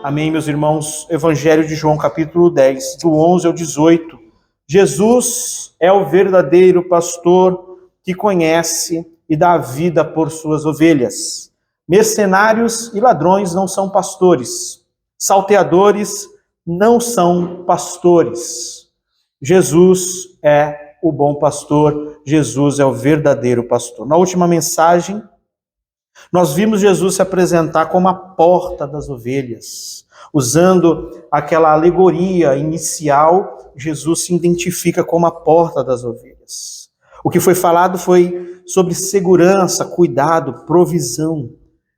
Amém, meus irmãos. Evangelho de João, capítulo 10, do 11 ao 18. Jesus é o verdadeiro pastor que conhece e dá vida por suas ovelhas. Mercenários e ladrões não são pastores. Salteadores não são pastores. Jesus é o bom pastor. Jesus é o verdadeiro pastor. Na última mensagem, nós vimos Jesus se apresentar como a porta das ovelhas. Usando aquela alegoria inicial, Jesus se identifica como a porta das ovelhas. O que foi falado foi sobre segurança, cuidado, provisão.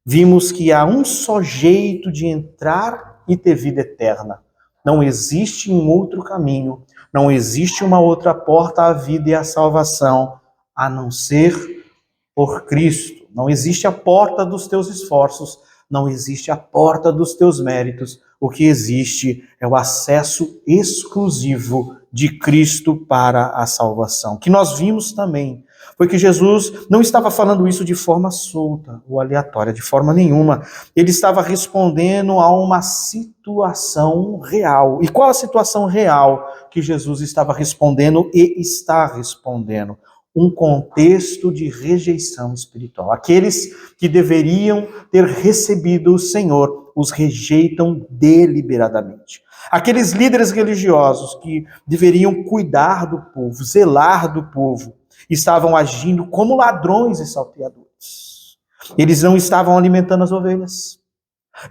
Vimos que há um só jeito de entrar e ter vida eterna. Não existe um outro caminho, não existe uma outra porta à vida e à salvação, a não ser por Cristo. Não existe a porta dos teus esforços, não existe a porta dos teus méritos. O que existe é o acesso exclusivo de Cristo para a salvação. O que nós vimos também foi que Jesus não estava falando isso de forma solta ou aleatória, de forma nenhuma. Ele estava respondendo a uma situação real. E qual a situação real que Jesus estava respondendo e está respondendo? Um contexto de rejeição espiritual. Aqueles que deveriam ter recebido o Senhor, os rejeitam deliberadamente. Aqueles líderes religiosos que deveriam cuidar do povo, zelar do povo, estavam agindo como ladrões e salteadores. Eles não estavam alimentando as ovelhas.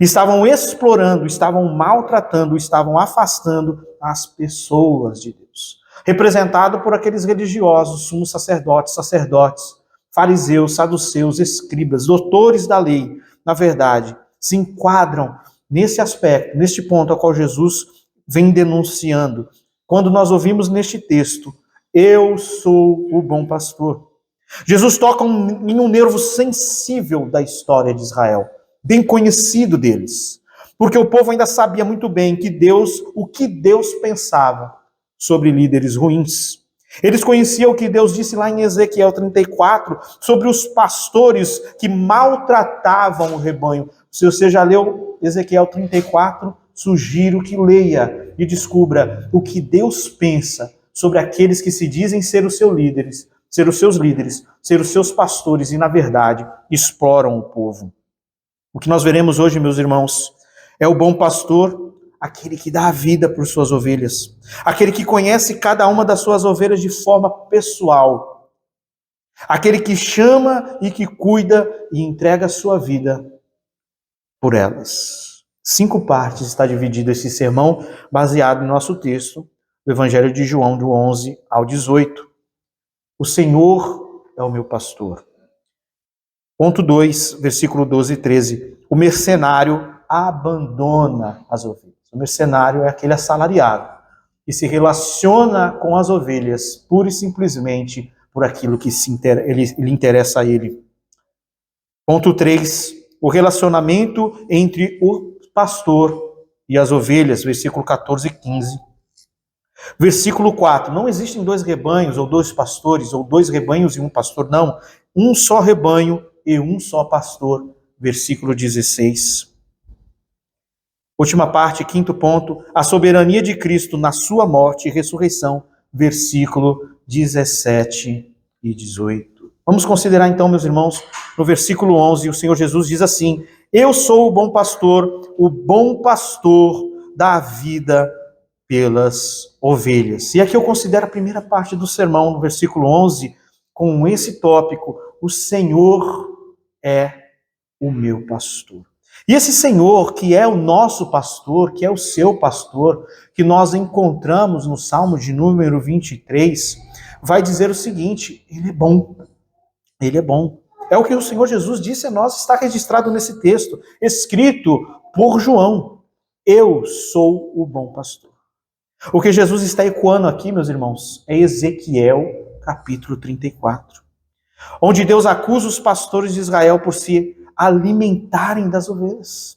Estavam explorando, estavam maltratando, estavam afastando as pessoas de Deus. Representado por aqueles religiosos, sumos sacerdotes, fariseus, saduceus, escribas, doutores da lei, na verdade, se enquadram nesse aspecto, neste ponto ao qual Jesus vem denunciando. Quando nós ouvimos neste texto, eu sou o bom pastor. Jesus toca em um nervo sensível da história de Israel, bem conhecido deles, porque o povo ainda sabia muito bem o que Deus pensava sobre líderes ruins. Eles conheciam o que Deus disse lá em Ezequiel 34, sobre os pastores que maltratavam o rebanho. Se você já leu Ezequiel 34, sugiro que leia e descubra o que Deus pensa sobre aqueles que se dizem ser os seus líderes, ser os seus pastores e, na verdade, exploram o povo. O que nós veremos hoje, meus irmãos, é o bom pastor, aquele que dá a vida por suas ovelhas, aquele que conhece cada uma das suas ovelhas de forma pessoal, aquele que chama e que cuida e entrega a sua vida por elas. 5 partes está dividido esse sermão, baseado em nosso texto, o Evangelho de João, do 11 ao 18. O Senhor é o meu pastor. Ponto 2, versículo 12 e 13. O mercenário abandona as ovelhas. O mercenário é aquele assalariado que se relaciona com as ovelhas pura e simplesmente por aquilo que lhe interessa a ele. Ponto 3, o relacionamento entre o pastor e as ovelhas, versículo 14 e 15. Versículo 4, não existem 2 rebanhos ou 2 pastores, ou 2 rebanhos e um pastor, não. Um só rebanho e um só pastor, versículo 16. Última parte, 5º ponto, a soberania de Cristo na sua morte e ressurreição, versículo 17 e 18. Vamos considerar então, meus irmãos, no versículo 11, o Senhor Jesus diz assim: eu sou o bom pastor dá a vida pelas ovelhas. E aqui eu considero a primeira parte do sermão, no versículo 11, com esse tópico: o Senhor é o meu pastor. E esse Senhor, que é o nosso pastor, que é o seu pastor, que nós encontramos no Salmo de número 23, vai dizer o seguinte: ele é bom. Ele é bom. É o que o Senhor Jesus disse a nós, está registrado nesse texto, escrito por João. Eu sou o bom pastor. O que Jesus está ecoando aqui, meus irmãos, é Ezequiel, capítulo 34, onde Deus acusa os pastores de Israel por se alimentarem das ovelhas,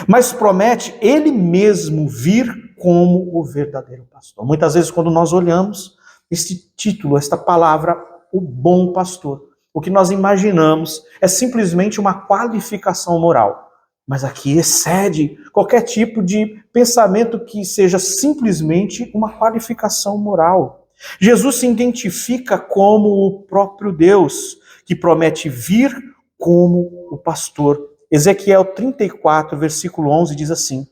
mas promete ele mesmo vir como o verdadeiro pastor. Muitas vezes, quando nós olhamos este título, esta palavra, o bom pastor, o que nós imaginamos é simplesmente uma qualificação moral. mas aqui excede qualquer tipo de pensamento que seja simplesmente uma qualificação moral. Jesus se identifica como o próprio Deus, que promete vir como o pastor. Ezequiel 34, versículo 11 diz assim: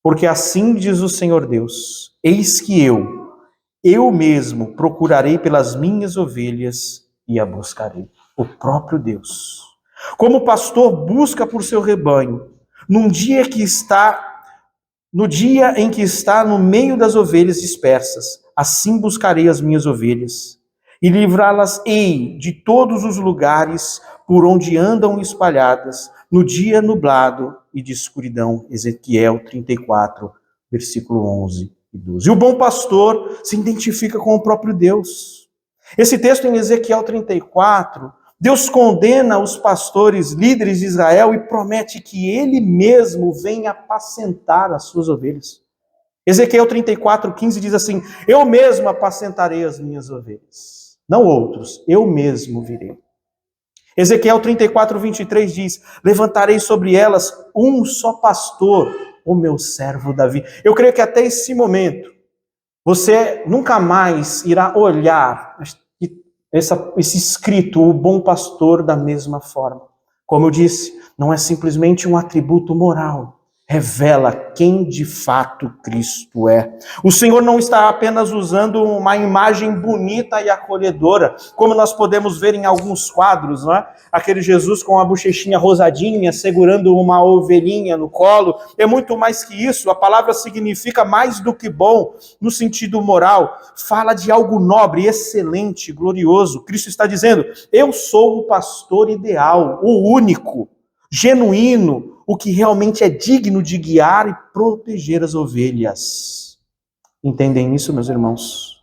porque assim diz o Senhor Deus, eis que eu mesmo procurarei pelas minhas ovelhas e a buscarei. O próprio Deus. Como o pastor busca por seu rebanho, no dia em que está no meio das ovelhas dispersas, assim buscarei as minhas ovelhas e livrá-las-ei de todos os lugares por onde andam espalhadas, no dia nublado e de escuridão. Ezequiel 34, versículo 11 e 12. E o bom pastor se identifica com o próprio Deus. Esse texto em Ezequiel 34, Deus condena os pastores, líderes de Israel e promete que ele mesmo venha apacentar as suas ovelhas. Ezequiel 34, 15 diz assim: eu mesmo apacentarei as minhas ovelhas, não outros, eu mesmo virei. Ezequiel 34, 23 diz: levantarei sobre elas um só pastor, o meu servo Davi. Eu creio que até esse momento, você nunca mais irá olhar esse escrito, o bom pastor, da mesma forma. Como eu disse, não é simplesmente um atributo moral, revela quem de fato Cristo é. O Senhor não está apenas usando uma imagem bonita e acolhedora, como nós podemos ver em alguns quadros, não é? Aquele Jesus com a bochechinha rosadinha, segurando uma ovelhinha no colo. É muito mais que isso. A palavra significa mais do que bom, no sentido moral. Fala de algo nobre, excelente, glorioso. Cristo está dizendo: eu sou o pastor ideal, o único, genuíno, o que realmente é digno de guiar e proteger as ovelhas. Entendem isso, meus irmãos?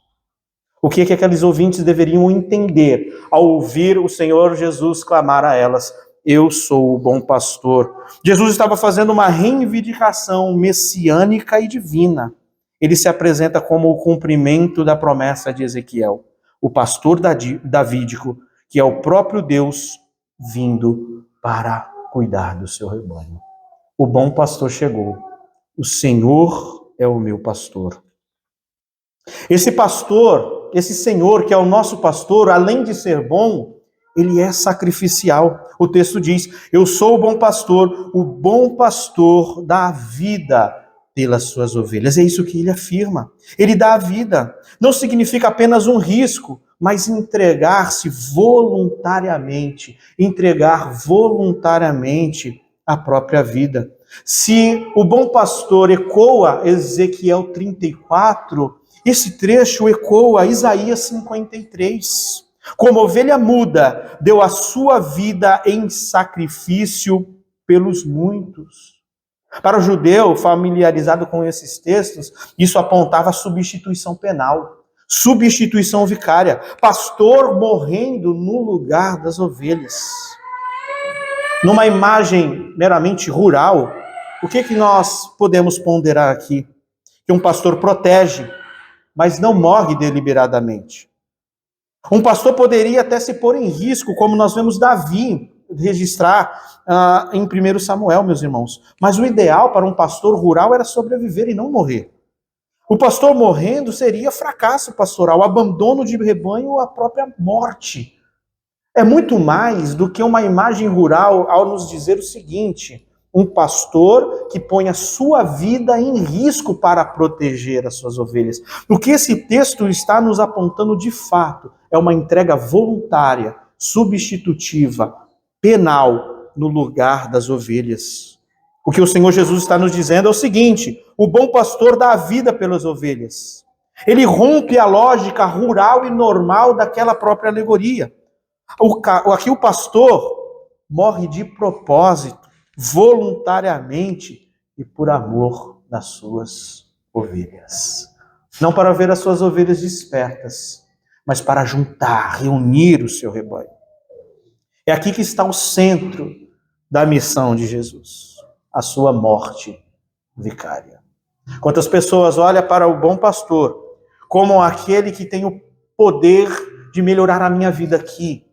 O que aqueles ouvintes deveriam entender ao ouvir o Senhor Jesus clamar a elas: eu sou o bom pastor. Jesus estava fazendo uma reivindicação messiânica e divina. Ele se apresenta como o cumprimento da promessa de Ezequiel, o pastor davídico, que é o próprio Deus vindo para cuidar do seu rebanho. O bom pastor chegou. O Senhor é o meu pastor. Esse pastor, esse Senhor que é o nosso pastor, além de ser bom, ele é sacrificial. O texto diz: eu sou o bom pastor dá a vida pelas suas ovelhas. É isso que ele afirma. Ele dá a vida. Não significa apenas um risco, mas entregar-se voluntariamente, entregar voluntariamente a própria vida. Se o bom pastor ecoa Ezequiel 34, esse trecho ecoa Isaías 53. Como ovelha muda, deu a sua vida em sacrifício pelos muitos. Para o judeu familiarizado com esses textos, isso apontava a substituição penal, substituição vicária, pastor morrendo no lugar das ovelhas. Numa imagem meramente rural, o que nós podemos ponderar aqui? Que um pastor protege, mas não morre deliberadamente. Um pastor poderia até se pôr em risco, como nós vemos Davi registrar em 1 Samuel, meus irmãos. Mas o ideal para um pastor rural era sobreviver e não morrer. O pastor morrendo seria fracasso pastoral, abandono de rebanho, a própria morte. É muito mais do que uma imagem rural ao nos dizer o seguinte: um pastor que põe a sua vida em risco para proteger as suas ovelhas. O que esse texto está nos apontando de fato é uma entrega voluntária, substitutiva, penal, no lugar das ovelhas. O que o Senhor Jesus está nos dizendo é o seguinte: o bom pastor dá a vida pelas ovelhas. Ele rompe a lógica rural e normal daquela própria alegoria. Aqui o pastor morre de propósito, voluntariamente e por amor das suas ovelhas. Não para ver as suas ovelhas despertas, mas para juntar, reunir o seu rebanho. É aqui que está o centro da missão de Jesus, a sua morte vicária. Quantas pessoas olham para o bom pastor como aquele que tem o poder de melhorar a minha vida aqui,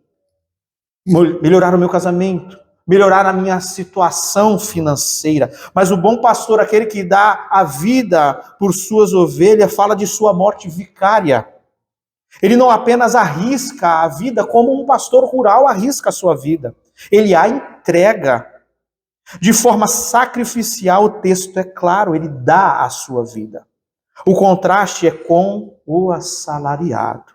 melhorar o meu casamento, melhorar a minha situação financeira. Mas o bom pastor, aquele que dá a vida por suas ovelhas, fala de sua morte vicária. Ele não apenas arrisca a vida como um pastor rural arrisca a sua vida. Ele a entrega de forma sacrificial. O texto é claro, ele dá a sua vida. O contraste é com o assalariado.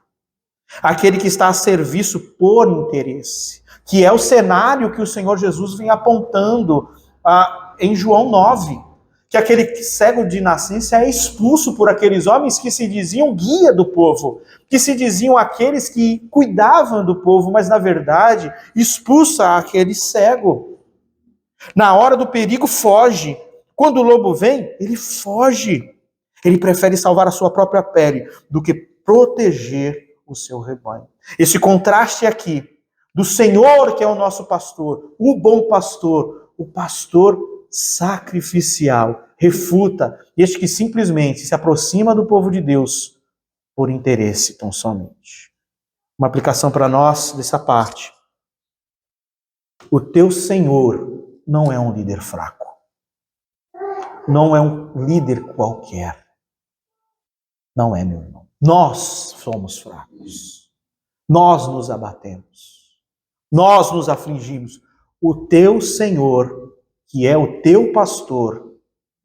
Aquele que está a serviço por interesse, que é o cenário que o Senhor Jesus vem apontando em João 9, que aquele cego de nascença é expulso por aqueles homens que se diziam guia do povo, que se diziam aqueles que cuidavam do povo, mas na verdade expulsa aquele cego. Na hora do perigo foge. Quando o lobo vem, ele foge. Ele prefere salvar a sua própria pele do que proteger o seu rebanho. Esse contraste aqui do Senhor, que é o nosso pastor, o bom pastor, o pastor sacrificial, refuta este que simplesmente se aproxima do povo de Deus por interesse tão somente. Uma aplicação para nós dessa parte. O teu Senhor não é um líder fraco. Não é um líder qualquer. Não é, meu irmão. Nós somos fracos. Nós nos abatemos. Nós nos afligimos. O teu Senhor, que é o teu pastor,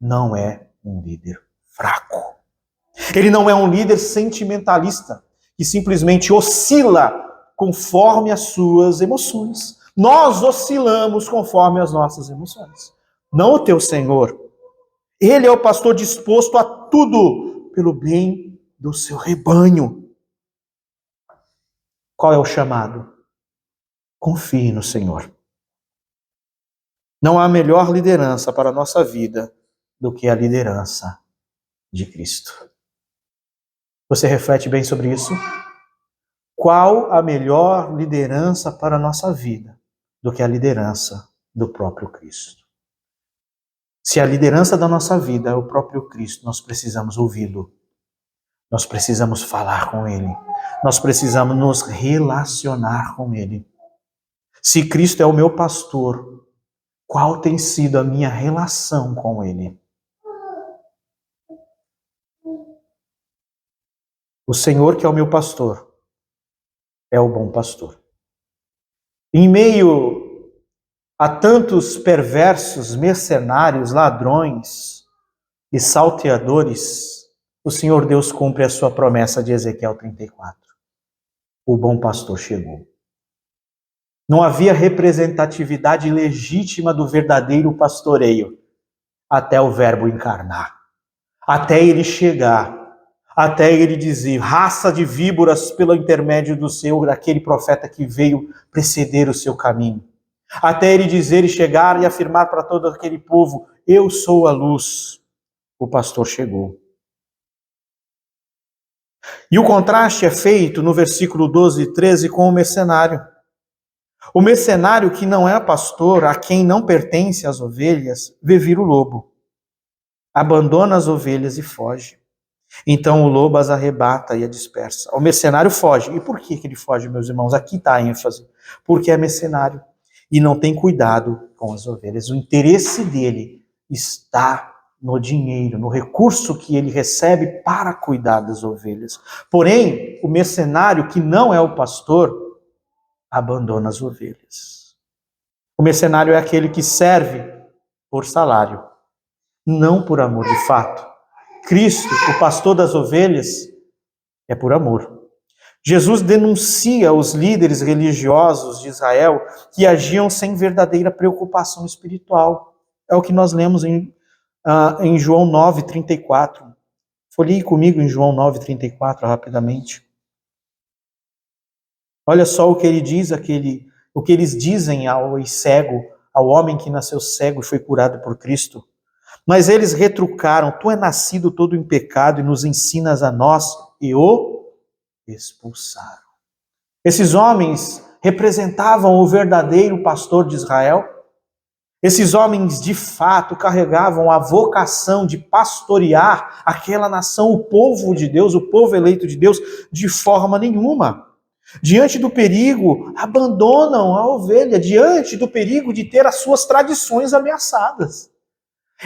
não é um líder fraco. Ele não é um líder sentimentalista, que simplesmente oscila conforme as suas emoções. Nós oscilamos conforme as nossas emoções. Não o teu Senhor. Ele é o pastor disposto a tudo pelo bem do seu rebanho. Qual é o chamado? Confie no Senhor. Não há melhor liderança para a nossa vida do que a liderança de Cristo. Você reflete bem sobre isso? Qual a melhor liderança para a nossa vida do que a liderança do próprio Cristo? Se a liderança da nossa vida é o próprio Cristo, nós precisamos ouvi-lo. Nós precisamos falar com Ele. Nós precisamos nos relacionar com Ele. Se Cristo é o meu pastor, qual tem sido a minha relação com Ele? O Senhor, que é o meu pastor, é o bom pastor. Em meio a tantos perversos, mercenários, ladrões e salteadores, o Senhor Deus cumpre a sua promessa de Ezequiel 34. O bom pastor chegou. Não havia representatividade legítima do verdadeiro pastoreio até o verbo encarnar, até ele chegar, até ele dizer, raça de víboras pelo intermédio daquele profeta que veio preceder o seu caminho. Até ele dizer e chegar e afirmar para todo aquele povo, eu sou a luz. O pastor chegou. E o contraste é feito no versículo 12 e 13 com o mercenário. O mercenário que não é pastor, a quem não pertence as ovelhas, vê vir o lobo. Abandona as ovelhas e foge. Então o lobo as arrebata e a dispersa. O mercenário foge. E por que ele foge, meus irmãos? Aqui está a ênfase. Porque é mercenário e não tem cuidado com as ovelhas. O interesse dele está no dinheiro, no recurso que ele recebe para cuidar das ovelhas. Porém, o mercenário que não é o pastor, abandona as ovelhas. O mercenário é aquele que serve por salário, não por amor de fato. Cristo, o pastor das ovelhas, é por amor. Jesus denuncia os líderes religiosos de Israel que agiam sem verdadeira preocupação espiritual. É o que nós lemos em João 9:34. Folheie comigo em João 9:34 rapidamente. Olha só o que ele diz, o que eles dizem ao cego, ao homem que nasceu cego e foi curado por Cristo. Mas eles retrucaram, tu é nascido todo em pecado e nos ensinas a nós, e o expulsaram. Esses homens representavam o verdadeiro pastor de Israel. Esses homens, de fato, carregavam a vocação de pastorear aquela nação, o povo de Deus, o povo eleito de Deus, de forma nenhuma. Diante do perigo, abandonam a ovelha, diante do perigo de ter as suas tradições ameaçadas.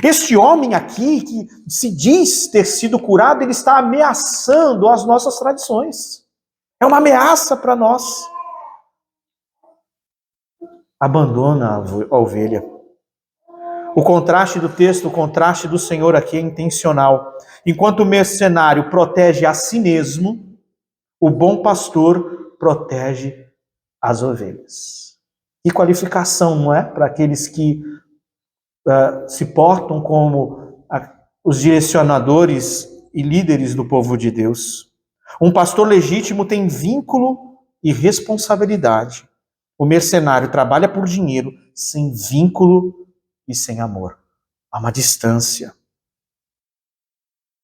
Este homem aqui, que se diz ter sido curado, ele está ameaçando as nossas tradições. É uma ameaça para nós. Abandona a ovelha. O contraste do texto, o contraste do Senhor aqui é intencional. Enquanto o mercenário protege a si mesmo, o bom pastor protege as ovelhas. Que qualificação, não é? Para aqueles que se portam como os direcionadores e líderes do povo de Deus. Um pastor legítimo tem vínculo e responsabilidade. O mercenário trabalha por dinheiro sem vínculo e sem amor. Há uma distância.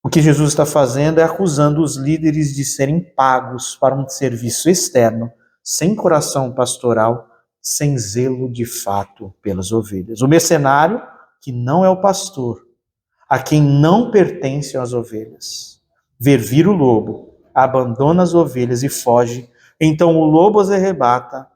O que Jesus está fazendo é acusando os líderes de serem pagos para um serviço externo, sem coração pastoral, sem zelo de fato pelas ovelhas. O mercenário, que não é o pastor, a quem não pertencem as ovelhas, ver vir o lobo, abandona as ovelhas e foge, então o lobo as arrebata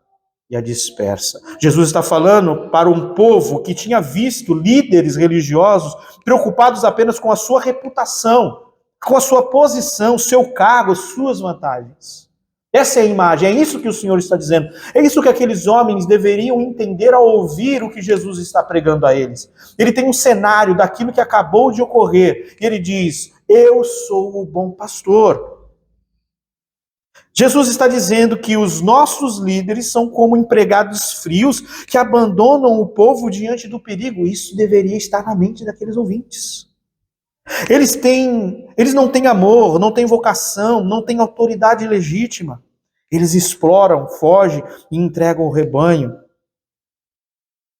e a dispersa. Jesus está falando para um povo que tinha visto líderes religiosos preocupados apenas com a sua reputação, com a sua posição, seu cargo, suas vantagens. Essa é a imagem, é isso que o Senhor está dizendo. É isso que aqueles homens deveriam entender ao ouvir o que Jesus está pregando a eles. Ele tem um cenário daquilo que acabou de ocorrer. E ele diz, eu sou o bom pastor. Jesus está dizendo que os nossos líderes são como empregados frios que abandonam o povo diante do perigo. Isso deveria estar na mente daqueles ouvintes. Eles não têm amor, não têm vocação, não têm autoridade legítima. Eles exploram, fogem e entregam o rebanho.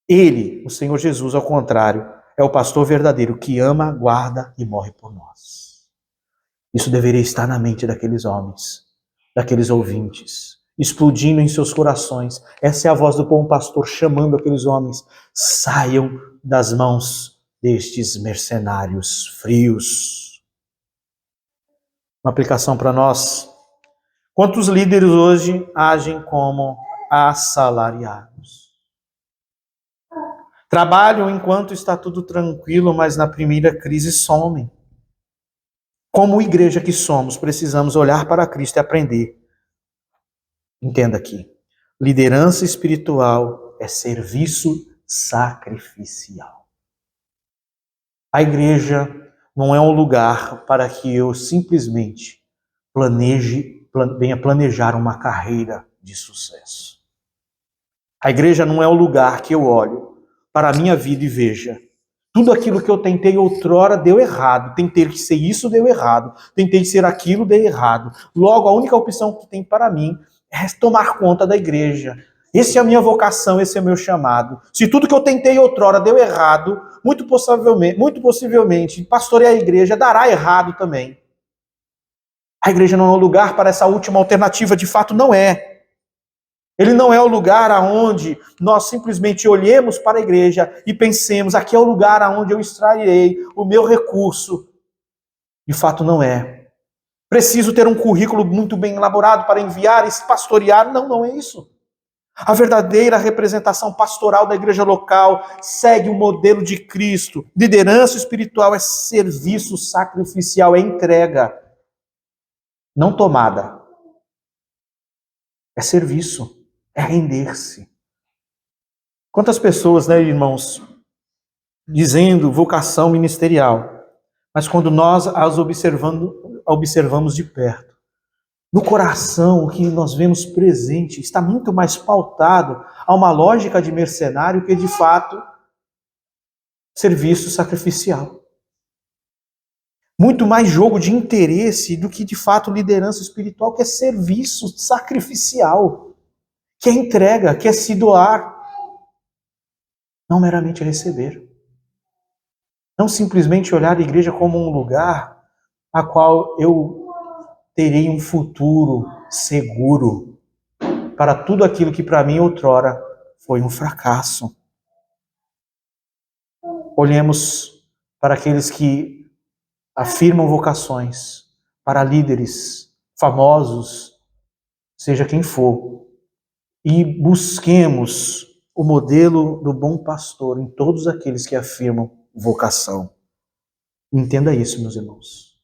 Ele, o Senhor Jesus, ao contrário, é o pastor verdadeiro que ama, guarda e morre por nós. Isso deveria estar na mente daqueles homens, daqueles ouvintes, explodindo em seus corações. Essa é a voz do bom pastor chamando aqueles homens. Saiam das mãos destes mercenários frios. Uma aplicação para nós. Quantos líderes hoje agem como assalariados? Trabalham enquanto está tudo tranquilo, mas na primeira crise somem. Como igreja que somos, precisamos olhar para Cristo e aprender. Entenda aqui. Liderança espiritual é serviço sacrificial. A igreja não é um lugar para que eu simplesmente venha planejar uma carreira de sucesso. A igreja não é o lugar que eu olho para a minha vida e veja. Tudo aquilo que eu tentei outrora deu errado. Tentei que ser isso, deu errado. Tentei ser aquilo, deu errado. Logo, a única opção que tem para mim é tomar conta da igreja. Essa é a minha vocação, esse é o meu chamado. Se tudo que eu tentei outrora deu errado, muito possivelmente, pastorear a igreja dará errado também. A igreja não é um lugar para essa última alternativa, de fato não é. Ele não é o lugar aonde nós simplesmente olhemos para a igreja e pensemos, aqui é o lugar aonde eu extrairei o meu recurso. De fato não é. Preciso ter um currículo muito bem elaborado para enviar e pastorear. Não, não é isso. A verdadeira representação pastoral da igreja local segue o modelo de Cristo. Liderança espiritual é serviço sacrificial, é entrega, não tomada. É serviço, é render-se. Quantas pessoas, né, irmãos, dizendo vocação ministerial, mas quando nós as observamos de perto, no coração, o que nós vemos presente está muito mais pautado a uma lógica de mercenário que, de fato, serviço sacrificial. Muito mais jogo de interesse do que, de fato, liderança espiritual, que é serviço sacrificial, que é entrega, que é se doar, não meramente receber. Não simplesmente olhar a igreja como um lugar a qual eu terei um futuro seguro para tudo aquilo que para mim outrora foi um fracasso. Olhemos para aqueles que afirmam vocações, para líderes famosos, seja quem for, e busquemos o modelo do bom pastor em todos aqueles que afirmam vocação. Entenda isso, meus irmãos.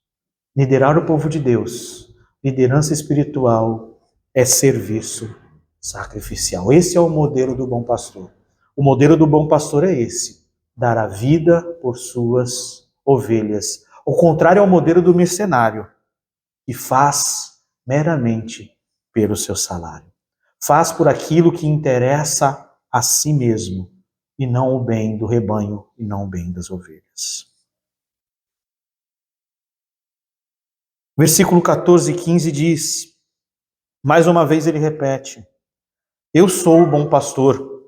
Liderar o povo de Deus, liderança espiritual, é serviço sacrificial. Esse é o modelo do bom pastor. O modelo do bom pastor é esse: dar a vida por suas ovelhas. O contrário é o modelo do mercenário, que faz meramente pelo seu salário. Faz por aquilo que interessa a si mesmo, e não o bem do rebanho, e não o bem das ovelhas. Versículo 14 e 15 diz, mais uma vez ele repete: eu sou o bom pastor.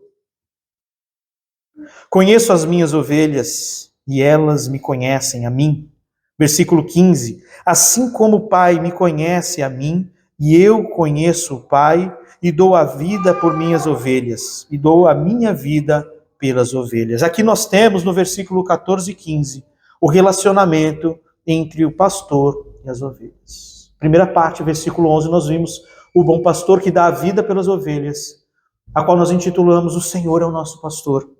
Conheço as minhas ovelhas e elas me conhecem a mim. Versículo 15, assim como o Pai me conhece a mim e eu conheço o Pai e dou a vida por minhas ovelhas e dou a minha vida pelas ovelhas. Aqui nós temos no versículo 14 e 15 o relacionamento entre o pastor e as ovelhas. Primeira parte, versículo 11, nós vimos o bom pastor que dá a vida pelas ovelhas, a qual nós intitulamos O Senhor é o nosso pastor.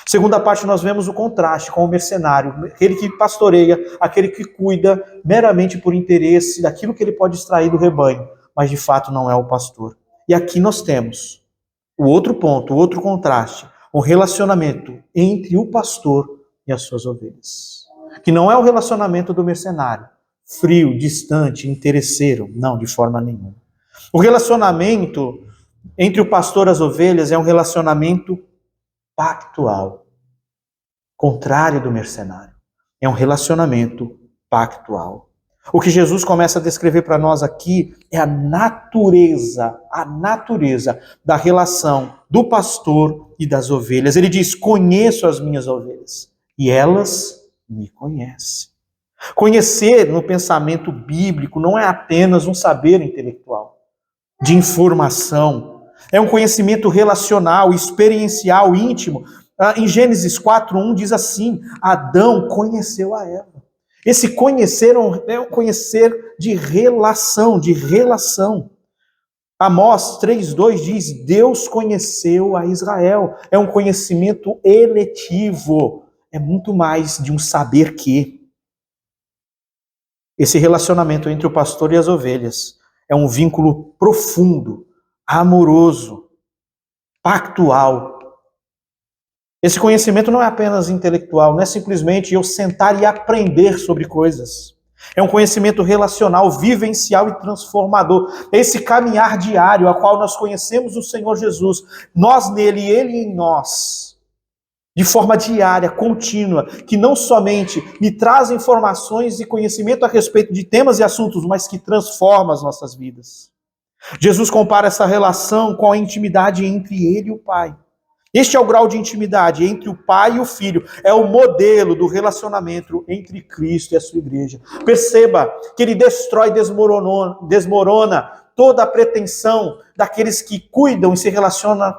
Segunda parte, nós vemos o contraste com o mercenário, aquele que pastoreia, aquele que cuida meramente por interesse daquilo que ele pode extrair do rebanho, mas de fato não é o pastor. E aqui nós temos o outro ponto, o outro contraste, o relacionamento entre o pastor e as suas ovelhas. Que não é o relacionamento do mercenário, frio, distante, interesseiro, não, de forma nenhuma. O relacionamento entre o pastor e as ovelhas é um relacionamento pactual, contrário do mercenário. É um relacionamento pactual. O que Jesus começa a descrever para nós aqui é a natureza da relação do pastor e das ovelhas. Ele diz: conheço as minhas ovelhas e elas me conhecem. Conhecer no pensamento bíblico não é apenas um saber intelectual, de informação. É um conhecimento relacional, experiencial, íntimo. Em Gênesis 4:1 diz assim: Adão conheceu a Eva. Esse conhecer é um conhecer de relação, Amós 3:2 diz: Deus conheceu a Israel. É um conhecimento eletivo. É muito mais de um saber que. Esse relacionamento entre o pastor e as ovelhas é um vínculo profundo, amoroso, pactual. Esse conhecimento não é apenas intelectual, não é simplesmente eu sentar e aprender sobre coisas. É um conhecimento relacional, vivencial e transformador. É esse caminhar diário a qual nós conhecemos o Senhor Jesus, nós nele e ele em nós, de forma diária, contínua, que não somente me traz informações e conhecimento a respeito de temas e assuntos, mas que transforma as nossas vidas. Jesus compara essa relação com a intimidade entre ele e o Pai. Este é o grau de intimidade entre o Pai e o Filho. É o modelo do relacionamento entre Cristo e a sua igreja. Perceba que ele destrói, desmorona toda a pretensão daqueles que cuidam e se relacionam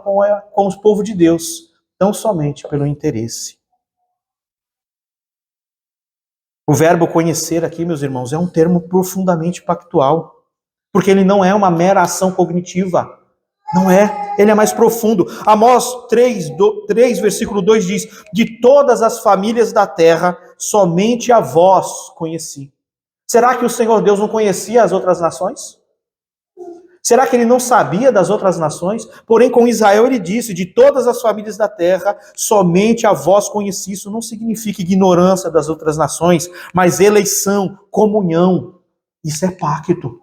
com o povo de Deus, tão somente pelo interesse. O verbo conhecer aqui, meus irmãos, é um termo profundamente pactual, porque ele não é uma mera ação cognitiva. Não é, ele é mais profundo. Amós 3, versículo 2 diz: de todas as famílias da terra, somente a vós conheci. Será que o Senhor Deus não conhecia as outras nações? Será que ele não sabia das outras nações? Porém, com Israel ele disse: de todas as famílias da terra, somente a vós conheci. Isso não significa ignorância das outras nações, mas eleição, comunhão. Isso é pacto.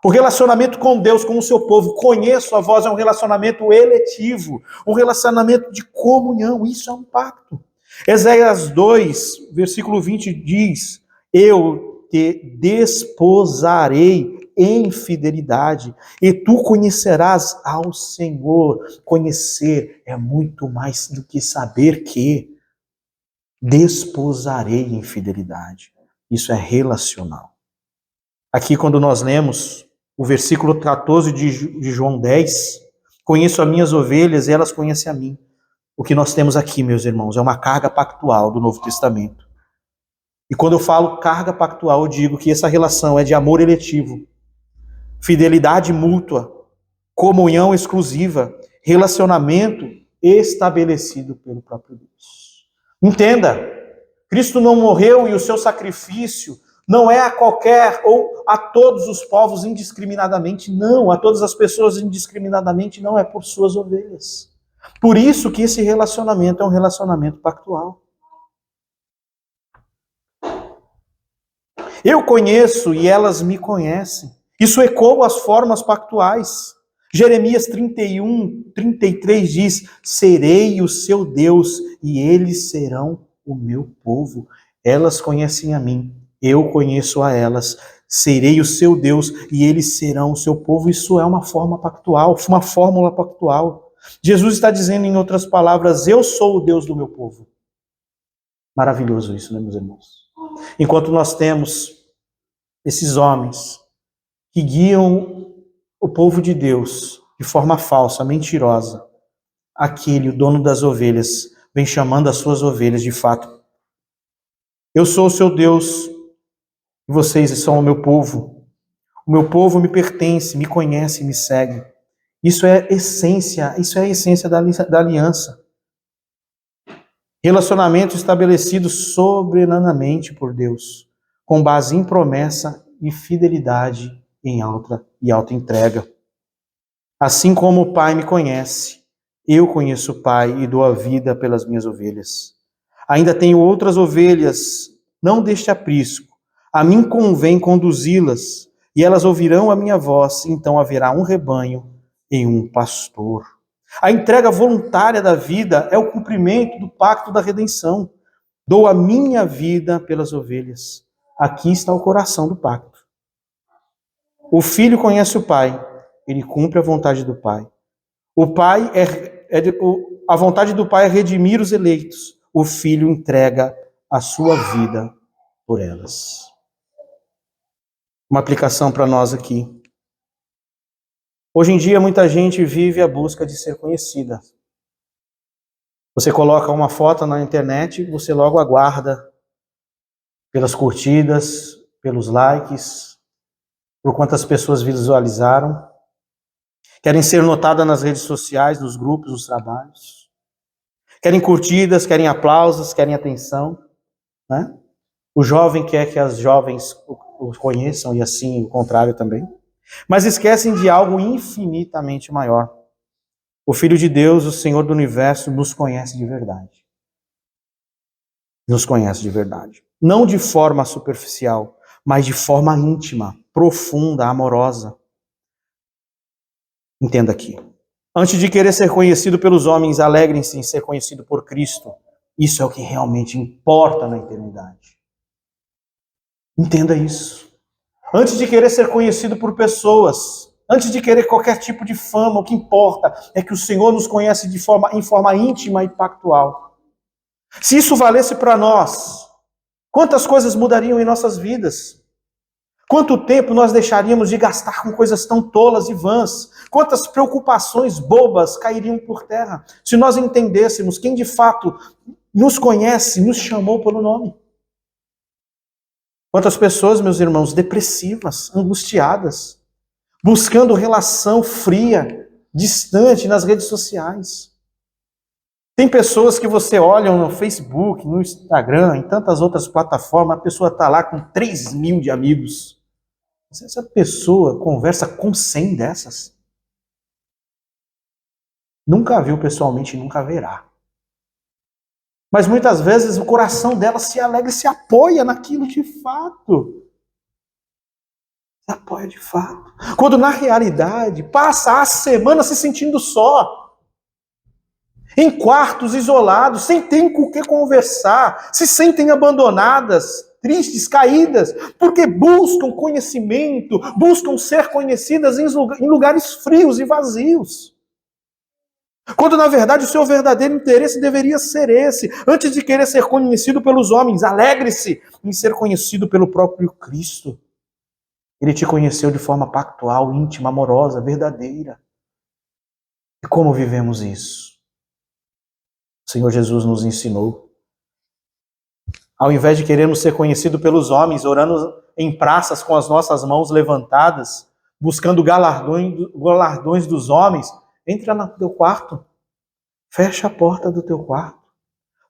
O relacionamento com Deus, com o seu povo, conheço a vós, é um relacionamento eletivo, um relacionamento de comunhão, isso é um pacto. Eséias 2, versículo 20 diz: eu te desposarei em fidelidade, e tu conhecerás ao Senhor. Conhecer é muito mais do que saber que. Desposarei em fidelidade. Isso é relacional. Aqui, quando nós lemos o versículo 14 de João 10, conheço as minhas ovelhas e elas conhecem a mim. O que nós temos aqui, meus irmãos, é uma carga pactual do Novo Testamento. E quando eu falo carga pactual, eu digo que essa relação é de amor eletivo. fidelidade mútua, comunhão exclusiva, relacionamento estabelecido pelo próprio Deus. Entenda, Cristo não morreu e o seu sacrifício não é a qualquer ou a todos os povos indiscriminadamente, não, a todas as pessoas indiscriminadamente, não, é por suas ovelhas. Por isso que esse relacionamento é um relacionamento pactual. Eu conheço e elas me conhecem. Isso ecoa as formas pactuais. Jeremias 31, 33 diz: serei o seu Deus e eles serão o meu povo. Elas conhecem a mim, eu conheço a elas. Serei o seu Deus e eles serão o seu povo. Isso é uma forma pactual, uma fórmula pactual. Jesus está dizendo, em outras palavras, eu sou o Deus do meu povo. Maravilhoso isso, né, meus irmãos? Enquanto nós temos esses homens que guiam o povo de Deus de forma falsa, mentirosa, aquele, o dono das ovelhas, vem chamando as suas ovelhas de fato. Eu sou o seu Deus e vocês são o meu povo. O meu povo me pertence, me conhece, me segue. Isso é a essência da aliança. Relacionamento estabelecido soberanamente por Deus, com base em promessa e fidelidade em alta entrega. Assim como o Pai me conhece, eu conheço o Pai e dou a vida pelas minhas ovelhas. Ainda tenho outras ovelhas, não deste aprisco. A mim convém conduzi-las, e elas ouvirão a minha voz, então haverá um rebanho e um pastor. A entrega voluntária da vida é o cumprimento do pacto da redenção. Dou a minha vida pelas ovelhas. Aqui está o coração do pacto. O filho conhece o pai, ele cumpre a vontade do pai. A vontade do pai é redimir os eleitos. O filho entrega a sua vida por elas. Uma aplicação para nós aqui. Hoje em dia, muita gente vive a busca de ser conhecida. Você coloca uma foto na internet, você logo aguarda pelas curtidas, pelos likes, por quantas pessoas visualizaram. Querem ser notadas nas redes sociais, nos grupos, nos trabalhos. Querem curtidas, querem aplausos, querem atenção. Né? O jovem quer que as jovens o conheçam e assim o contrário também. Mas esquecem de algo infinitamente maior. O Filho de Deus, o Senhor do Universo, nos conhece de verdade. Nos conhece de verdade. Não de forma superficial, mas de forma íntima, profunda, amorosa. Entenda aqui. Antes de querer ser conhecido pelos homens, alegrem-se em ser conhecido por Cristo. Isso é o que realmente importa na eternidade. Entenda isso. Antes de querer ser conhecido por pessoas, antes de querer qualquer tipo de fama, o que importa é que o Senhor nos conhece em forma íntima e pactual. Se isso valesse para nós, quantas coisas mudariam em nossas vidas? Quanto tempo nós deixaríamos de gastar com coisas tão tolas e vãs? Quantas preocupações bobas cairiam por terra se nós entendêssemos quem de fato nos conhece, nos chamou pelo nome? Quantas pessoas, meus irmãos, depressivas, angustiadas, buscando relação fria, distante nas redes sociais. Tem pessoas que você olha no Facebook, no Instagram, em tantas outras plataformas, a pessoa está lá com 3.000 de amigos. Se essa pessoa conversa com 100 dessas, nunca viu pessoalmente e nunca verá. Mas muitas vezes o coração dela se alegra e se apoia naquilo de fato. Se apoia de fato. Quando na realidade passa a semana se sentindo só. Em quartos isolados, sem ter com o que conversar, se sentem abandonadas, tristes, caídas, porque buscam conhecimento, buscam ser conhecidas em lugares frios e vazios. Quando, na verdade, o seu verdadeiro interesse deveria ser esse. Antes de querer ser conhecido pelos homens, alegre-se em ser conhecido pelo próprio Cristo. Ele te conheceu de forma pactual, íntima, amorosa, verdadeira. E como vivemos isso? O Senhor Jesus nos ensinou. Ao invés de querermos ser conhecidos pelos homens, orando em praças com as nossas mãos levantadas, buscando galardões dos homens, entra no teu quarto, fecha a porta do teu quarto,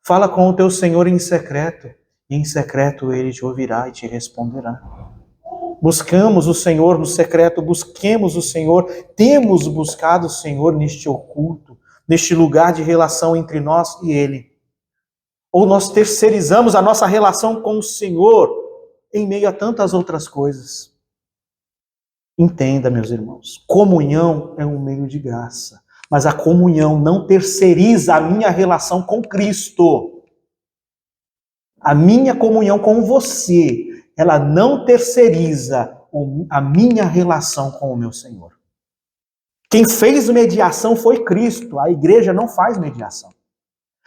fala com o teu Senhor em secreto, e em secreto Ele te ouvirá e te responderá. Buscamos o Senhor no secreto, busquemos o Senhor, temos buscado o Senhor neste oculto, neste lugar de relação entre nós e Ele. Ou nós terceirizamos a nossa relação com o Senhor em meio a tantas outras coisas. Entenda, meus irmãos, comunhão é um meio de graça, mas a comunhão não terceiriza a minha relação com Cristo. A minha comunhão com você, ela não terceiriza a minha relação com o meu Senhor. Quem fez mediação foi Cristo, a igreja não faz mediação.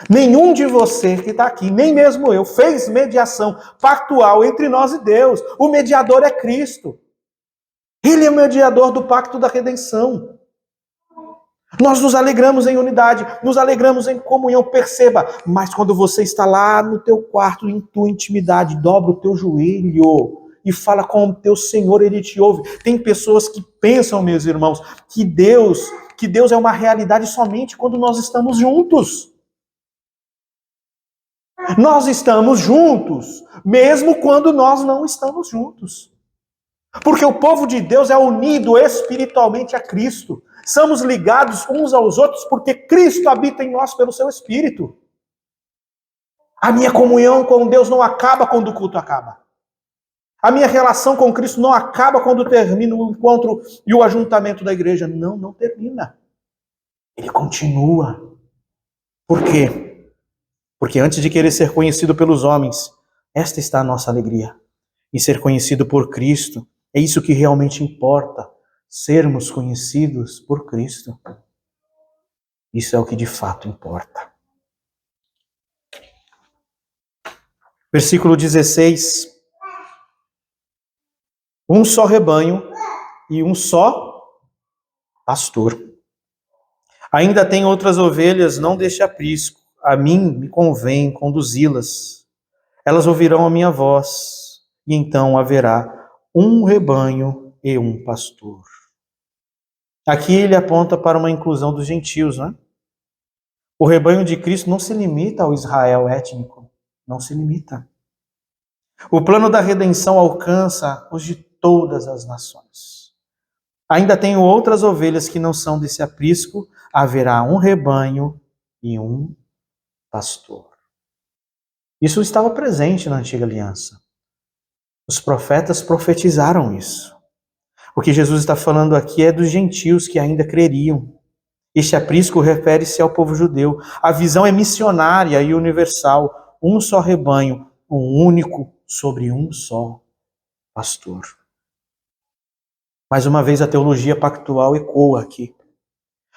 Nenhum de vocês que está aqui, nem mesmo eu, fez mediação pactual entre nós e Deus. O mediador é Cristo. Ele é o mediador do pacto da redenção. Nós nos alegramos em unidade, nos alegramos em comunhão, perceba, mas quando você está lá no teu quarto, em tua intimidade, dobra o teu joelho e fala com o teu Senhor, Ele te ouve. Tem pessoas que pensam, meus irmãos, que Deus é uma realidade somente quando nós estamos juntos. Nós estamos juntos, mesmo quando nós não estamos juntos. Porque o povo de Deus é unido espiritualmente a Cristo. Somos ligados uns aos outros porque Cristo habita em nós pelo seu Espírito. A minha comunhão com Deus não acaba quando o culto acaba. A minha relação com Cristo não acaba quando termina o encontro e o ajuntamento da igreja. Não, não termina. Ele continua. Por quê? Porque antes de querer ser conhecido pelos homens, esta está a nossa alegria. Em ser conhecido por Cristo, é isso que realmente importa. Sermos conhecidos por Cristo. Isso é o que de fato importa. Versículo 16. Um só rebanho e um só pastor. Ainda tem outras ovelhas, não deixe aprisco. A mim me convém conduzi-las. Elas ouvirão a minha voz, e então haverá um rebanho e um pastor. Aqui ele aponta para uma inclusão dos gentios, né? O rebanho de Cristo não se limita ao Israel étnico, não se limita. O plano da redenção alcança os de todas as nações. Ainda tenho outras ovelhas que não são desse aprisco, haverá um rebanho e um pastor. Isso estava presente na antiga aliança. Os profetas profetizaram isso. O que Jesus está falando aqui é dos gentios que ainda creriam. Este aprisco refere-se ao povo judeu. A visão é missionária e universal. Um só rebanho, um único sobre um só pastor. Mais uma vez a teologia pactual ecoa aqui.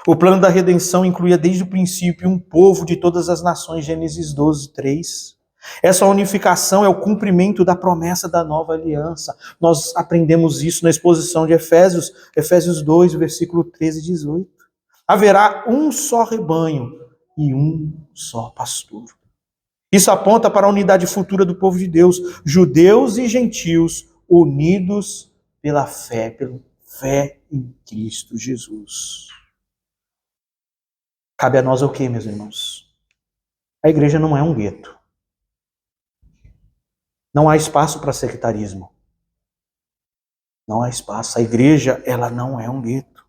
O plano da redenção incluía desde o princípio um povo de todas as nações, Gênesis 12, 3. Essa unificação é o cumprimento da promessa da nova aliança. Nós aprendemos isso na exposição de Efésios 2, versículo 13 e 18. Haverá um só rebanho e um só pastor. Isso aponta para a unidade futura do povo de Deus, judeus e gentios unidos pela fé em Cristo Jesus. Cabe a nós o quê, meus irmãos? A igreja não é um gueto. Não há espaço para sectarismo. Não há espaço. A igreja, ela não é um gueto.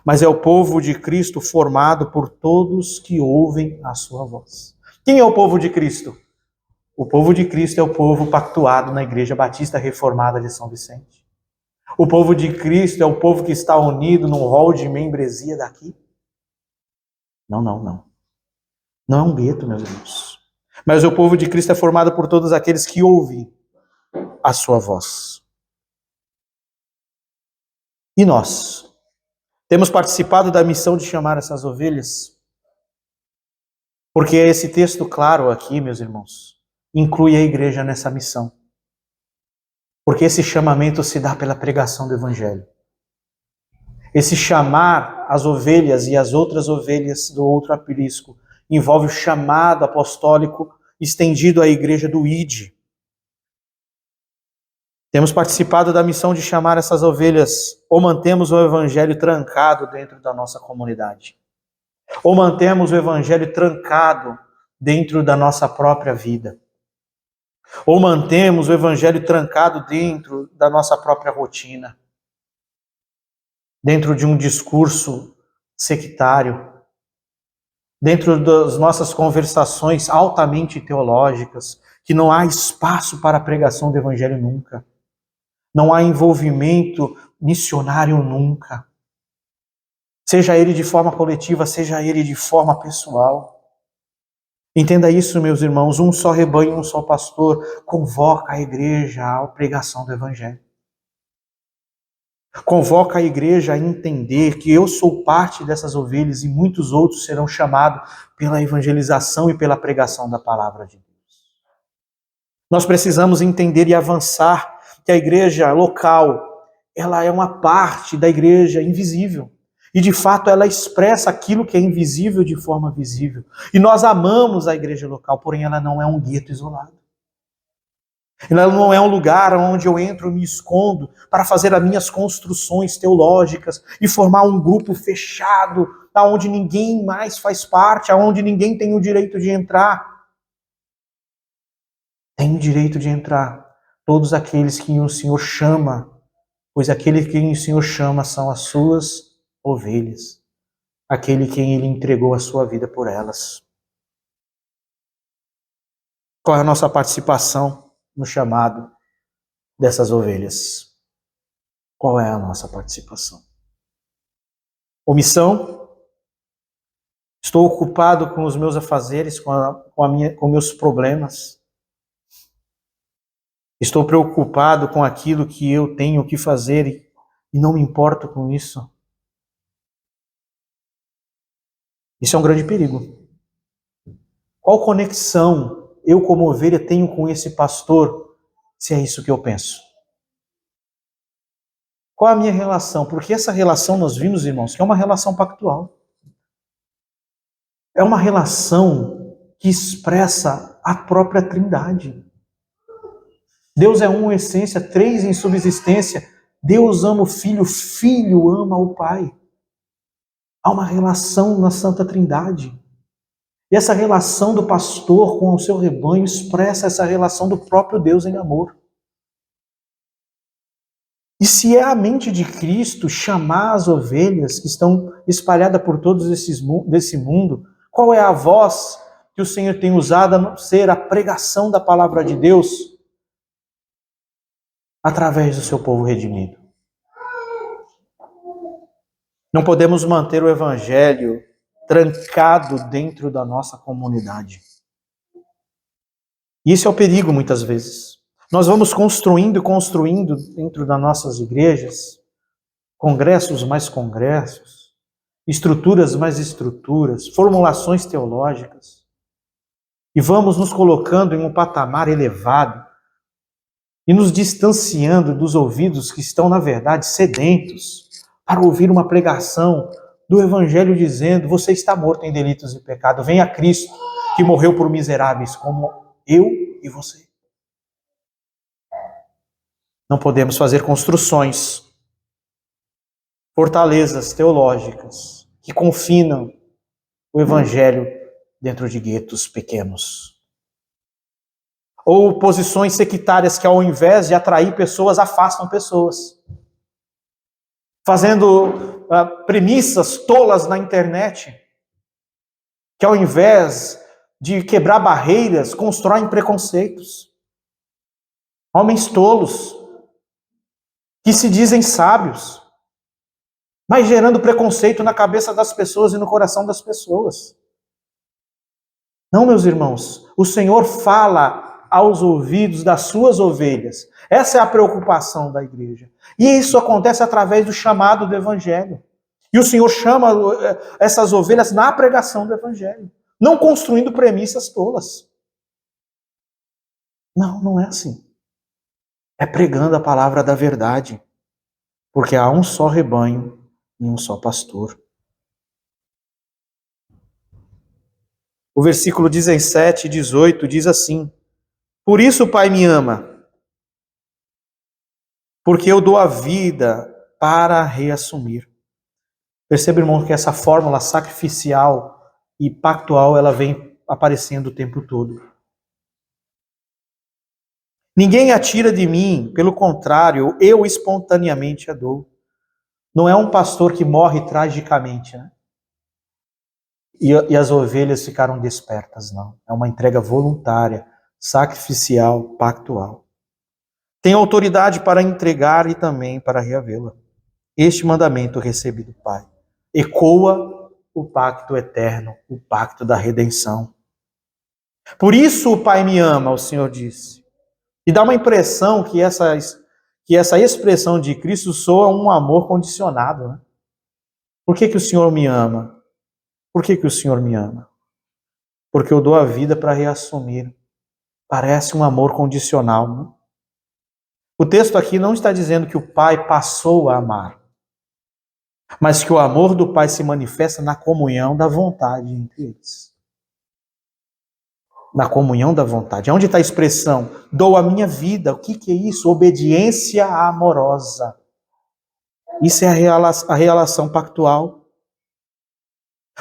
Mas é o povo de Cristo formado por todos que ouvem a sua voz. Quem é o povo de Cristo? O povo de Cristo é o povo pactuado na Igreja Batista Reformada de São Vicente. O povo de Cristo é o povo que está unido num rol de membresia daqui. Não. Não é um gueto, meus irmãos. Mas o povo de Cristo é formado por todos aqueles que ouvem a sua voz. E nós? Temos participado da missão de chamar essas ovelhas? Porque esse texto claro aqui, meus irmãos, inclui a igreja nessa missão. Porque esse chamamento se dá pela pregação do Evangelho. Esse chamar as ovelhas e as outras ovelhas do outro aprisco envolve o chamado apostólico estendido à igreja do Ide. Temos participado da missão de chamar essas ovelhas, ou mantemos o evangelho trancado dentro da nossa comunidade, ou mantemos o evangelho trancado dentro da nossa própria vida, ou mantemos o evangelho trancado dentro da nossa própria rotina, dentro de um discurso sectário, dentro das nossas conversações altamente teológicas, que não há espaço para a pregação do evangelho nunca. Não há envolvimento missionário nunca. Seja ele de forma coletiva, seja ele de forma pessoal. Entenda isso, meus irmãos, um só rebanho, um só pastor convoca a igreja à pregação do evangelho. Convoca a igreja a entender que eu sou parte dessas ovelhas e muitos outros serão chamados pela evangelização e pela pregação da palavra de Deus. Nós precisamos entender e avançar que a igreja local, ela é uma parte da igreja invisível. E de fato ela expressa aquilo que é invisível de forma visível. E nós amamos a igreja local, porém ela não é um gueto isolado. Ela não é um lugar onde eu entro e me escondo para fazer as minhas construções teológicas e formar um grupo fechado, onde ninguém mais faz parte, onde ninguém tem o direito de entrar. Tem o direito de entrar todos aqueles que o Senhor chama, pois aquele que o Senhor chama são as suas ovelhas, aquele quem Ele entregou a sua vida por elas. Qual é a nossa participação no chamado dessas ovelhas? Qual é a nossa participação? Omissão? Estou ocupado com os meus afazeres, com meus problemas. Estou preocupado com aquilo que eu tenho que fazer e não me importo com isso. Isso é um grande perigo. Qual conexão eu, como ovelha, tenho com esse pastor, se é isso que eu penso? Qual a minha relação? Porque essa relação, nós vimos, irmãos, que é uma relação pactual. É uma relação que expressa a própria Trindade. Deus é um em essência, três em subsistência. Deus ama o Filho, o Filho ama o Pai. Há uma relação na Santa Trindade. E essa relação do pastor com o seu rebanho expressa essa relação do próprio Deus em amor. E se é a mente de Cristo chamar as ovelhas que estão espalhadas por todos desse mundo, qual é a voz que o Senhor tem usado a não ser a pregação da palavra de Deus através do seu povo redimido? Não podemos manter o evangelho trancado dentro da nossa comunidade. E isso é o perigo muitas vezes. Nós vamos construindo dentro das nossas igrejas, congressos mais congressos, estruturas mais estruturas, formulações teológicas, e vamos nos colocando em um patamar elevado e nos distanciando dos ouvidos que estão, na verdade, sedentos para ouvir uma pregação do Evangelho dizendo: você está morto em delitos e pecado, venha a Cristo que morreu por miseráveis como eu e você. Não podemos fazer construções, fortalezas teológicas que confinam o Evangelho dentro de guetos pequenos. Ou posições sectárias que, ao invés de atrair pessoas, afastam pessoas. Fazendo premissas tolas na internet, que ao invés de quebrar barreiras, constroem preconceitos. Homens tolos, que se dizem sábios, mas gerando preconceito na cabeça das pessoas e no coração das pessoas. Não, meus irmãos, o Senhor fala aos ouvidos das suas ovelhas. Essa é a preocupação da igreja. E isso acontece através do chamado do Evangelho. E o Senhor chama essas ovelhas na pregação do Evangelho, não construindo premissas tolas. Não, não é assim. É pregando a palavra da verdade, porque há um só rebanho e um só pastor. O versículo 17 e 18 diz assim: por isso o Pai me ama, porque eu dou a vida para reassumir. Perceba, irmão, que essa fórmula sacrificial e pactual, ela vem aparecendo o tempo todo. Ninguém a tira de mim, pelo contrário, eu espontaneamente a dou. Não é um pastor que morre tragicamente, né? E as ovelhas ficaram despertas, não. É uma entrega voluntária, sacrificial, pactual. Tem autoridade para entregar e também para reavê-la. Este mandamento recebi do Pai ecoa o pacto eterno, o pacto da redenção. Por isso o Pai me ama, o Senhor disse. E dá uma impressão que essa expressão de Cristo soa um amor condicionado, né? Por que o Senhor me ama? Por que o Senhor me ama? Porque eu dou a vida para reassumir. Parece um amor condicional, né? O texto aqui não está dizendo que o Pai passou a amar, mas que o amor do Pai se manifesta na comunhão da vontade entre eles. Na comunhão da vontade. Onde está a expressão? Dou a minha vida. O que é isso? Obediência amorosa. Isso é a relação pactual.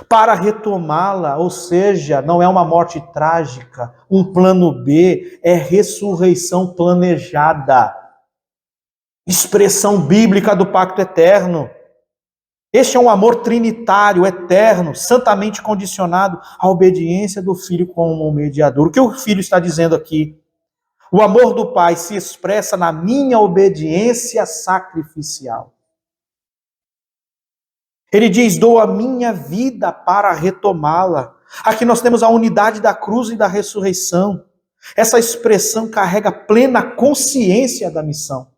Para retomá-la, ou seja, não é uma morte trágica, um plano B, é ressurreição planejada. Expressão bíblica do pacto eterno. Este é um amor trinitário, eterno, santamente condicionado à obediência do Filho como mediador. O que o Filho está dizendo aqui? O amor do Pai se expressa na minha obediência sacrificial. Ele diz, dou a minha vida para retomá-la. Aqui nós temos a unidade da cruz e da ressurreição. Essa expressão carrega plena consciência da missão.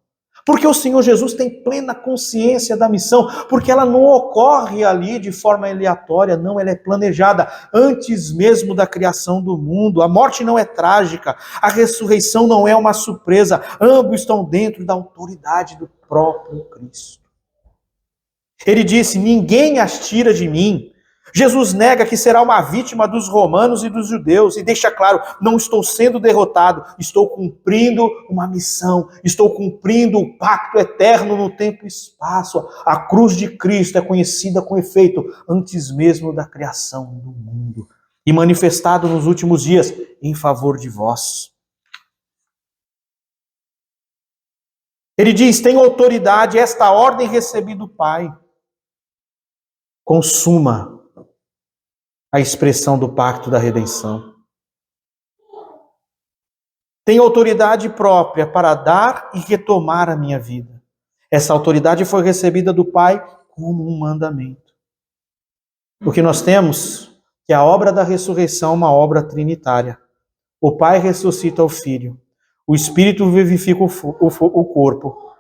Porque o Senhor Jesus tem plena consciência da missão, porque ela não ocorre ali de forma aleatória, não, ela é planejada antes mesmo da criação do mundo. A morte não é trágica, a ressurreição não é uma surpresa, ambos estão dentro da autoridade do próprio Cristo. Ele disse, ninguém as tira de mim. Jesus nega que será uma vítima dos romanos e dos judeus e deixa claro, não estou sendo derrotado, estou cumprindo uma missão, estou cumprindo o pacto eterno no tempo e espaço. A cruz de Cristo é conhecida com efeito antes mesmo da criação do mundo e manifestado nos últimos dias em favor de vós. Ele diz, tem autoridade, esta ordem recebi do Pai. Consuma a expressão do pacto da redenção. Tenho autoridade própria para dar e retomar a minha vida. Essa autoridade foi recebida do Pai como um mandamento. O que nós temos que a obra da ressurreição é uma obra trinitária. O Pai ressuscita o Filho, o Espírito vivifica o corpo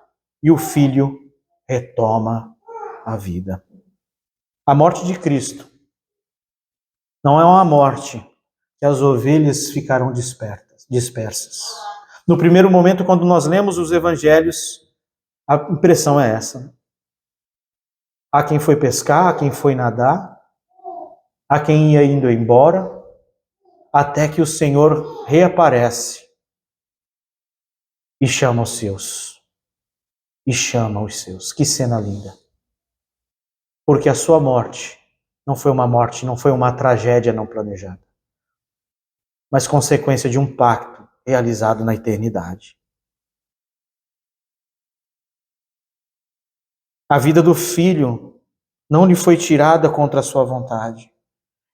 e o Filho retoma a vida. A morte de Cristo não é uma morte que as ovelhas ficaram dispersas. No primeiro momento, quando nós lemos os evangelhos, a impressão é essa. Há quem foi pescar, há quem foi nadar, há quem ia indo embora, até que o Senhor reaparece e chama os seus. E chama os seus. Que cena linda. Porque a sua morte não foi uma morte, não foi uma tragédia não planejada, mas consequência de um pacto realizado na eternidade. A vida do Filho não lhe foi tirada contra a sua vontade,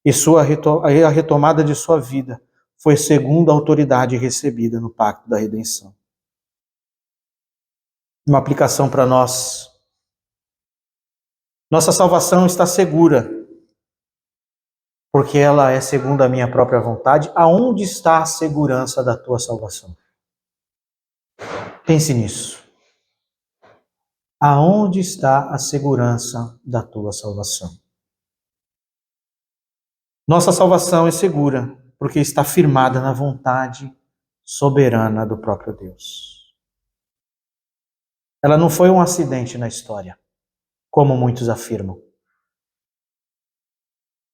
e a retomada de sua vida foi segundo a autoridade recebida no pacto da redenção. Uma aplicação para nós. Nossa salvação está segura, porque ela é segundo a minha própria vontade. Aonde está a segurança da tua salvação? Pense nisso. Aonde está a segurança da tua salvação? Nossa salvação é segura, porque está firmada na vontade soberana do próprio Deus. Ela não foi um acidente na história, como muitos afirmam.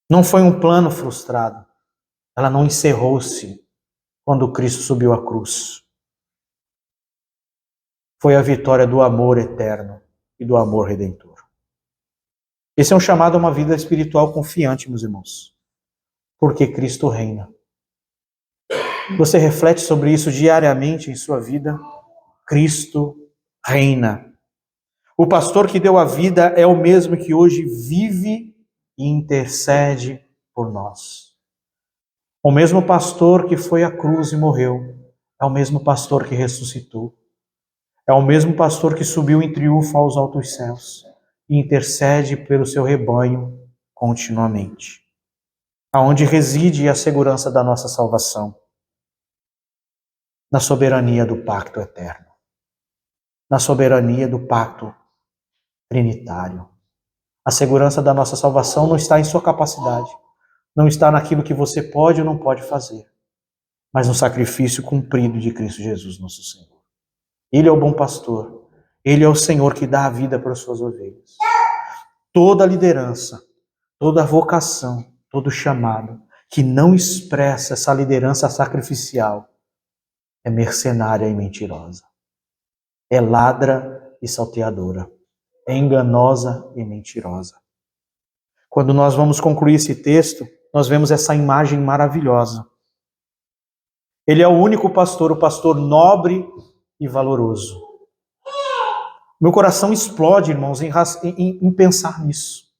Não foi um plano frustrado. Ela não encerrou-se quando Cristo subiu à cruz. foi a vitória do amor eterno e do amor redentor. Esse é um chamado a uma vida espiritual confiante, meus irmãos, porque Cristo reina. Você reflete sobre isso diariamente em sua vida? Cristo reina. O pastor que deu a vida é o mesmo que hoje vive e intercede por nós. O mesmo pastor que foi à cruz e morreu é o mesmo pastor que ressuscitou. É o mesmo pastor que subiu em triunfo aos altos céus e intercede pelo seu rebanho continuamente. Aonde reside a segurança da nossa salvação? Na soberania do pacto eterno. Na soberania do pacto trinitário. A segurança da nossa salvação não está em sua capacidade, não está naquilo que você pode ou não pode fazer, mas no sacrifício cumprido de Cristo Jesus, nosso Senhor. Ele é o bom pastor, ele é o Senhor que dá a vida para as suas ovelhas. Toda liderança, toda vocação, todo chamado que não expressa essa liderança sacrificial é mercenária e mentirosa, é ladra e salteadora, é enganosa e mentirosa. Quando nós vamos concluir esse texto, nós vemos essa imagem maravilhosa. Ele é o único pastor, o pastor nobre e valoroso. Meu coração explode, irmãos, em pensar nisso.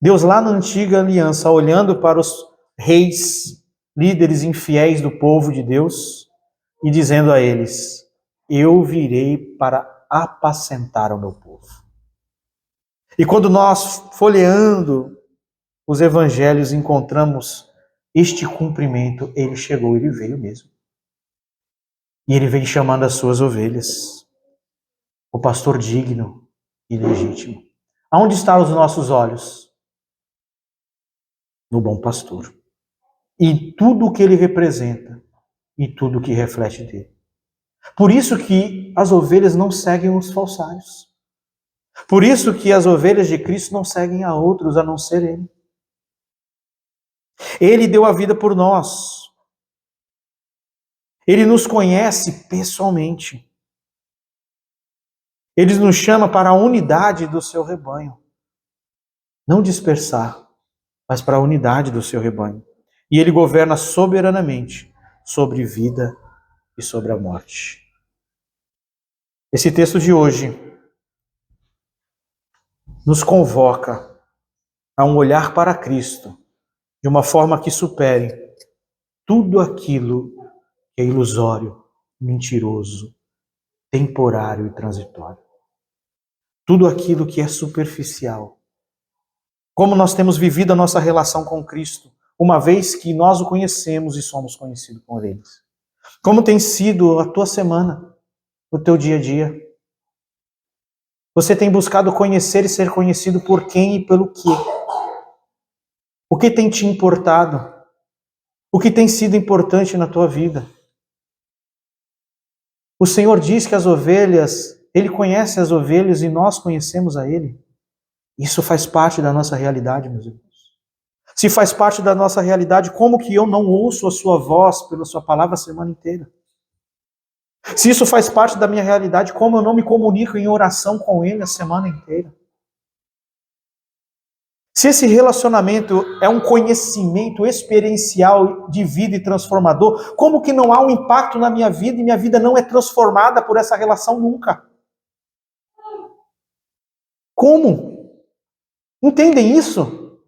Deus lá na antiga aliança, olhando para os reis, líderes infiéis do povo de Deus, e dizendo a eles: eu virei para apacentar o meu povo. E quando nós, folheando os evangelhos, encontramos este cumprimento, ele chegou, ele veio mesmo. E ele vem chamando as suas ovelhas. O pastor digno e legítimo. Aonde estão os nossos olhos? No bom pastor. E tudo o que ele representa, e tudo o que reflete dele. Por isso que as ovelhas não seguem os falsários. Por isso que as ovelhas de Cristo não seguem a outros a não ser ele. Ele deu a vida por nós. Ele nos conhece pessoalmente. Ele nos chama para a unidade do seu rebanho. Não dispersar, mas para a unidade do seu rebanho. E ele governa soberanamente sobre vida e sobre a morte. Esse texto de hoje nos convoca a um olhar para Cristo de uma forma que supere tudo aquilo que é ilusório, mentiroso, temporário e transitório. Tudo aquilo que é superficial. Como nós temos vivido a nossa relação com Cristo, uma vez que nós o conhecemos e somos conhecidos por ele. Como tem sido a tua semana, o teu dia a dia? Você tem buscado conhecer e ser conhecido por quem e pelo quê? O que tem te importado? O que tem sido importante na tua vida? O Senhor diz que as ovelhas, Ele conhece as ovelhas e nós conhecemos a Ele. Isso faz parte da nossa realidade, meus irmãos. Se faz parte da nossa realidade, como que eu não ouço a sua voz pela sua palavra a semana inteira? Se isso faz parte da minha realidade, como eu não me comunico em oração com Ele a semana inteira? Se esse relacionamento é um conhecimento experiencial de vida e transformador, como que não há um impacto na minha vida e minha vida não é transformada por essa relação nunca? Como? Entendem isso?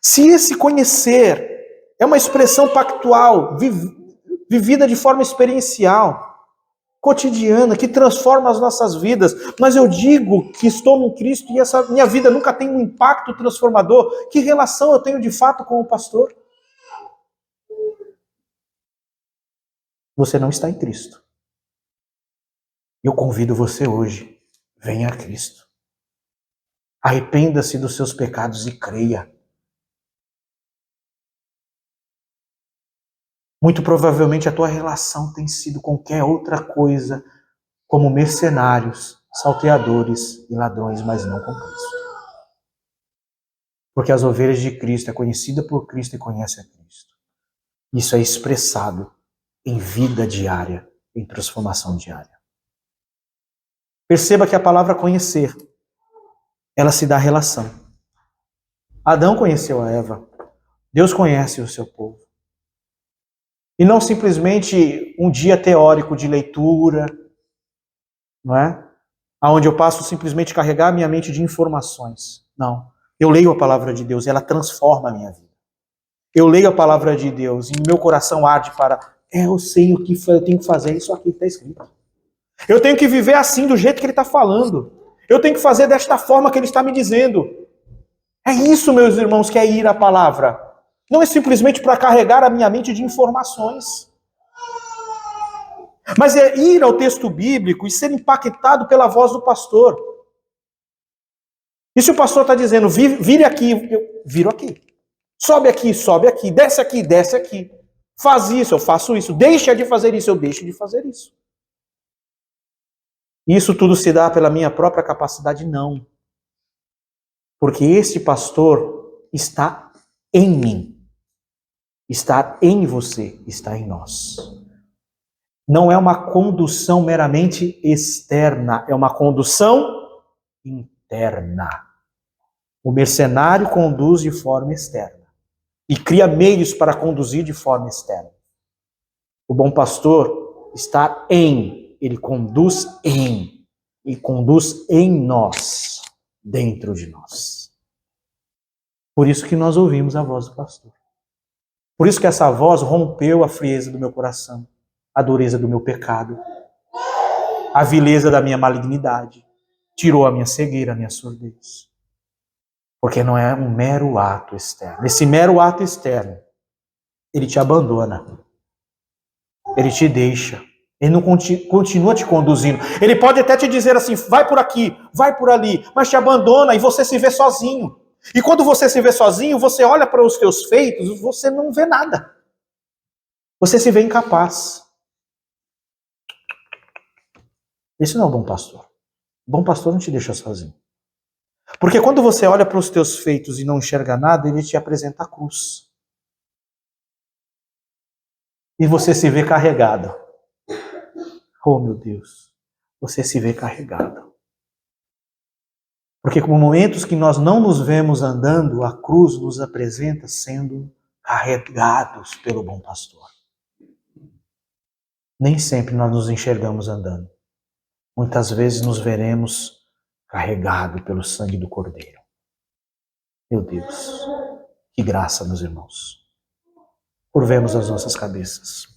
Se esse conhecer é uma expressão pactual, vivida de forma experiencial, cotidiana, que transforma as nossas vidas, mas eu digo que estou no Cristo e essa minha vida nunca tem um impacto transformador, que relação eu tenho de fato com o pastor? Você não está em Cristo. Eu convido você hoje, venha a Cristo. Arrependa-se dos seus pecados e creia. Muito provavelmente a tua relação tem sido qualquer outra coisa, como mercenários, salteadores e ladrões, mas não com Cristo. Porque as ovelhas de Cristo é conhecida por Cristo e conhece a Cristo. Isso é expressado em vida diária, em transformação diária. Perceba que a palavra conhecer, ela se dá relação. Adão conheceu a Eva. Deus conhece o seu povo. E não simplesmente um dia teórico de leitura, não é? Onde eu passo simplesmente carregar a minha mente de informações. Não. Eu leio a palavra de Deus e ela transforma a minha vida. Eu leio a palavra de Deus e meu coração arde para, eu sei o que eu tenho que fazer, isso aqui está escrito. Eu tenho que viver assim, do jeito que ele está falando. Eu tenho que fazer desta forma que ele está me dizendo. É isso, meus irmãos, que é ir à palavra. Não é simplesmente para carregar a minha mente de informações. Mas é ir ao texto bíblico e ser impactado pela voz do pastor. E se o pastor está dizendo, vire aqui, eu viro aqui. Sobe aqui, desce aqui, desce aqui. Faz isso, eu faço isso. Deixa de fazer isso, eu deixo de fazer isso. Isso tudo se dá pela minha própria capacidade? Não. Porque este pastor está em mim. Está em você, está em nós. Não é uma condução meramente externa, é uma condução interna. O mercenário conduz de forma externa e cria meios para conduzir de forma externa. O bom pastor está ele conduz e conduz em nós, dentro de nós. Por isso que nós ouvimos a voz do pastor. Por isso que essa voz rompeu a frieza do meu coração, a dureza do meu pecado, a vileza da minha malignidade, tirou a minha cegueira, a minha surdez. Porque não é um mero ato externo. Esse mero ato externo, ele te abandona. Ele te deixa. Ele não continua te conduzindo. Ele pode até te dizer assim, vai por aqui, vai por ali, mas te abandona e você se vê sozinho. E quando você se vê sozinho, você olha para os teus feitos, você não vê nada. Você se vê incapaz. Esse não é o bom pastor. O bom pastor não te deixa sozinho. Porque quando você olha para os teus feitos e não enxerga nada, ele te apresenta a cruz. E você se vê carregado. Oh, meu Deus. Você se vê carregado. Porque com momentos que nós não nos vemos andando, a cruz nos apresenta sendo carregados pelo bom pastor. Nem sempre nós nos enxergamos andando. Muitas vezes nos veremos carregados pelo sangue do Cordeiro. Meu Deus, que graça, meus irmãos. Curvemos as nossas cabeças.